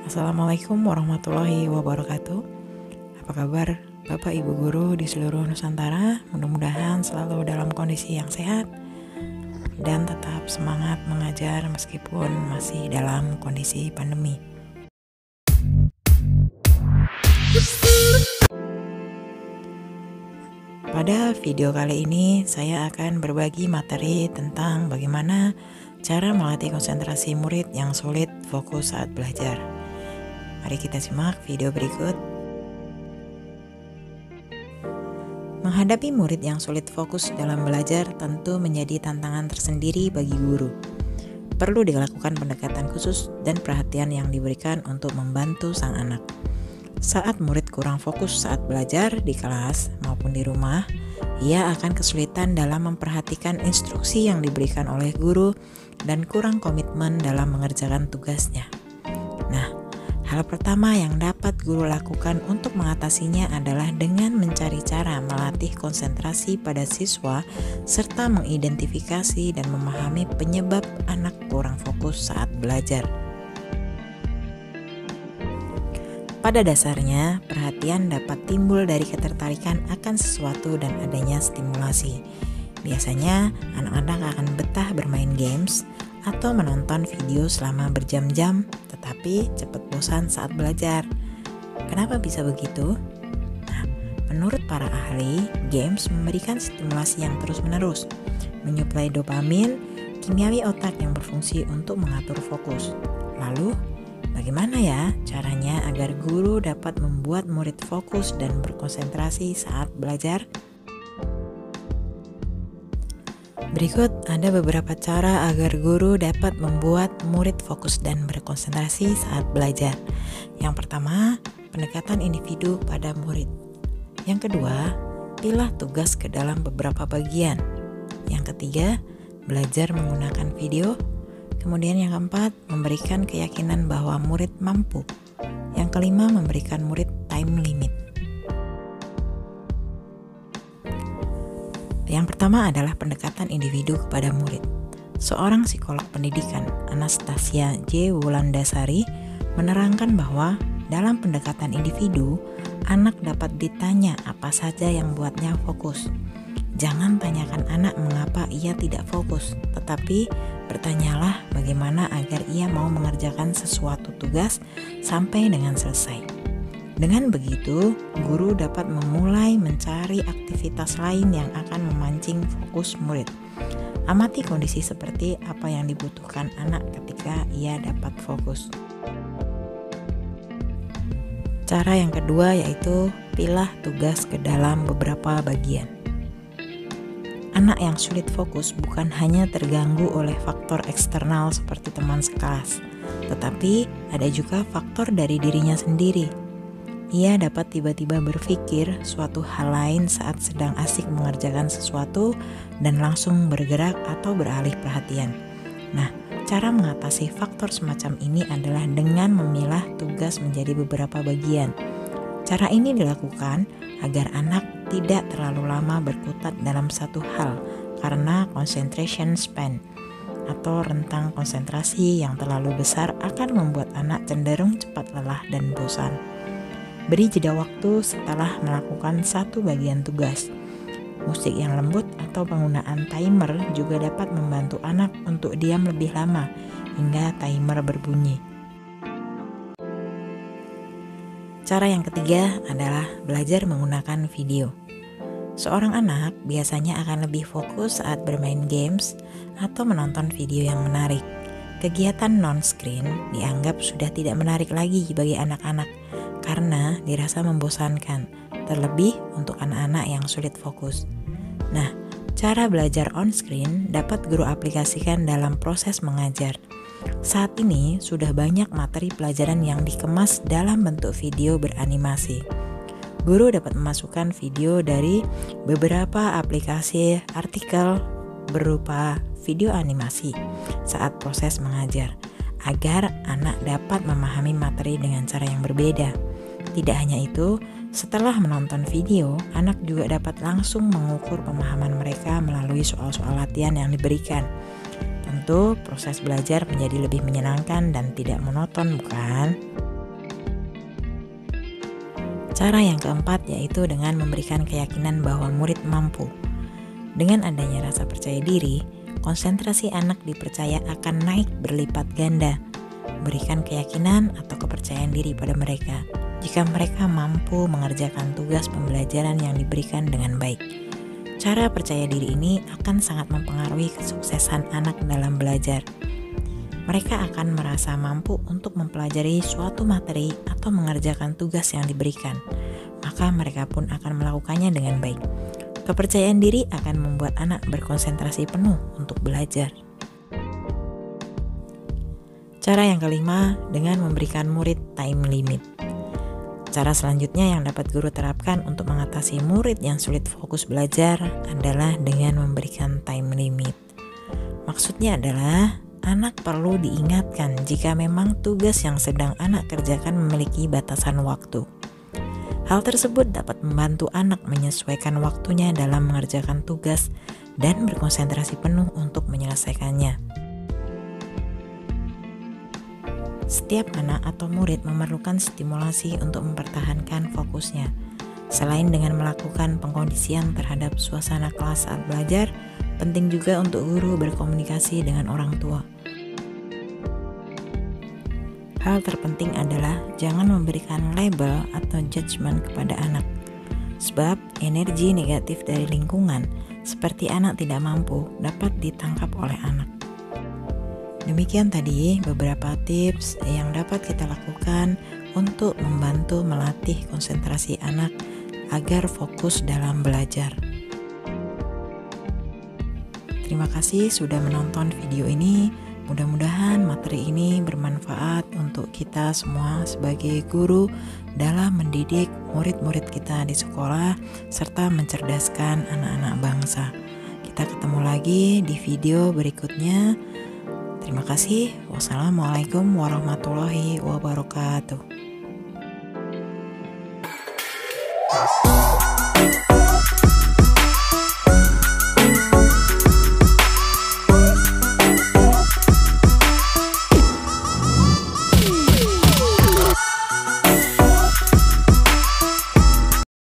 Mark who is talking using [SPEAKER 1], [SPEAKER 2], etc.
[SPEAKER 1] Assalamualaikum warahmatullahi wabarakatuh. Apa kabar Bapak Ibu Guru di seluruh Nusantara? Mudah-mudahan selalu dalam kondisi yang sehat dan tetap semangat mengajar meskipun masih dalam kondisi pandemi. Pada video kali ini saya akan berbagi materi tentang bagaimana cara melatih konsentrasi murid yang sulit fokus saat belajar. Mari kita simak video berikut. Menghadapi murid yang sulit fokus dalam belajar tentu menjadi tantangan tersendiri bagi guru. Perlu dilakukan pendekatan khusus dan perhatian yang diberikan untuk membantu sang anak. Saat murid kurang fokus saat belajar di kelas maupun di rumah, ia akan kesulitan dalam memperhatikan instruksi yang diberikan oleh guru dan kurang komitmen dalam mengerjakan tugasnya. Nah, hal pertama yang dapat guru lakukan untuk mengatasinya adalah dengan mencari cara melatih konsentrasi pada siswa serta mengidentifikasi dan memahami penyebab anak kurang fokus saat belajar. Pada dasarnya, perhatian dapat timbul dari ketertarikan akan sesuatu dan adanya stimulasi. Biasanya, anak-anak akan betah bermain games atau menonton video selama berjam-jam, tetapi cepat bosan saat belajar. Kenapa bisa begitu? Nah, menurut para ahli, games memberikan stimulasi yang terus-menerus, menyuplai dopamin, kimiawi otak yang berfungsi untuk mengatur fokus. Lalu, bagaimana ya caranya agar guru dapat membuat murid fokus dan berkonsentrasi saat belajar? Berikut ada beberapa cara agar guru dapat membuat murid fokus dan berkonsentrasi saat belajar. Yang pertama, pendekatan individu pada murid. Yang kedua, pilah tugas ke dalam beberapa bagian. Yang ketiga, belajar menggunakan video. Kemudian yang keempat, memberikan keyakinan bahwa murid mampu. Yang kelima, memberikan murid time limit. Yang pertama adalah pendekatan individu kepada murid. Seorang psikolog pendidikan, Anastasia J. Wulandasari, menerangkan bahwa dalam pendekatan individu, anak dapat ditanya apa saja yang buatnya fokus. Jangan tanyakan anak mengapa ia tidak fokus, tetapi bertanyalah bagaimana agar ia mau mengerjakan sesuatu tugas sampai dengan selesai. Dengan begitu, guru dapat memulai mencari aktivitas lain yang akan memancing fokus murid. Amati kondisi seperti apa yang dibutuhkan anak ketika ia dapat fokus. Cara yang kedua yaitu pilah tugas ke dalam beberapa bagian. Anak yang sulit fokus bukan hanya terganggu oleh faktor eksternal seperti teman sekelas, tetapi ada juga faktor dari dirinya sendiri. Ia dapat tiba-tiba berpikir suatu hal lain saat sedang asik mengerjakan sesuatu dan langsung bergerak atau beralih perhatian. Nah, cara mengatasi faktor semacam ini adalah dengan memilah tugas menjadi beberapa bagian. Cara ini dilakukan agar anak tidak terlalu lama berkutat dalam satu hal karena concentration span atau rentang konsentrasi yang terlalu besar akan membuat anak cenderung cepat lelah dan bosan. Beri jeda waktu setelah melakukan satu bagian tugas. Musik yang lembut atau penggunaan timer juga dapat membantu anak untuk diam lebih lama hingga timer berbunyi. Cara yang ketiga adalah belajar menggunakan video. Seorang anak biasanya akan lebih fokus saat bermain games atau menonton video yang menarik. Kegiatan non-screen dianggap sudah tidak menarik lagi bagi anak-anak karena dirasa membosankan, terlebih untuk anak-anak yang sulit fokus. Nah, cara belajar on-screen dapat guru aplikasikan dalam proses mengajar. Saat ini sudah banyak materi pelajaran yang dikemas dalam bentuk video beranimasi. Guru dapat memasukkan video dari beberapa aplikasi artikel berupa video animasi saat proses mengajar, agar anak dapat memahami materi dengan cara yang berbeda. Tidak hanya itu, setelah menonton video, anak juga dapat langsung mengukur pemahaman mereka melalui soal-soal latihan yang diberikan. Tentu, proses belajar menjadi lebih menyenangkan dan tidak monoton, bukan? Cara yang keempat yaitu dengan memberikan keyakinan bahwa murid mampu. Dengan adanya rasa percaya diri, konsentrasi anak dipercaya akan naik berlipat ganda. Berikan keyakinan atau kepercayaan diri pada mereka jika mereka mampu mengerjakan tugas pembelajaran yang diberikan dengan baik. Cara percaya diri ini akan sangat mempengaruhi kesuksesan anak dalam belajar. Mereka akan merasa mampu untuk mempelajari suatu materi atau mengerjakan tugas yang diberikan, maka mereka pun akan melakukannya dengan baik. Kepercayaan diri akan membuat anak berkonsentrasi penuh untuk belajar. Cara yang kelima, dengan memberikan murid time limit. Cara selanjutnya yang dapat guru terapkan untuk mengatasi murid yang sulit fokus belajar adalah dengan memberikan time limit. Maksudnya adalah anak perlu diingatkan jika memang tugas yang sedang anak kerjakan memiliki batasan waktu. Hal tersebut dapat membantu anak menyesuaikan waktunya dalam mengerjakan tugas dan berkonsentrasi penuh untuk menyelesaikannya. Setiap anak atau murid memerlukan stimulasi untuk mempertahankan fokusnya. Selain dengan melakukan pengkondisian terhadap suasana kelas saat belajar, penting juga untuk guru berkomunikasi dengan orang tua. Hal terpenting adalah jangan memberikan label atau judgement kepada anak. Sebab energi negatif dari lingkungan seperti anak tidak mampu dapat ditangkap oleh anak. Demikian tadi beberapa tips yang dapat kita lakukan untuk membantu melatih konsentrasi anak agar fokus dalam belajar. Terima kasih sudah menonton video ini. Mudah-mudahan materi ini bermanfaat untuk kita semua sebagai guru dalam mendidik murid-murid kita di sekolah serta mencerdaskan anak-anak bangsa. Kita ketemu lagi di video berikutnya. Terima kasih. Wassalamualaikum warahmatullahi wabarakatuh.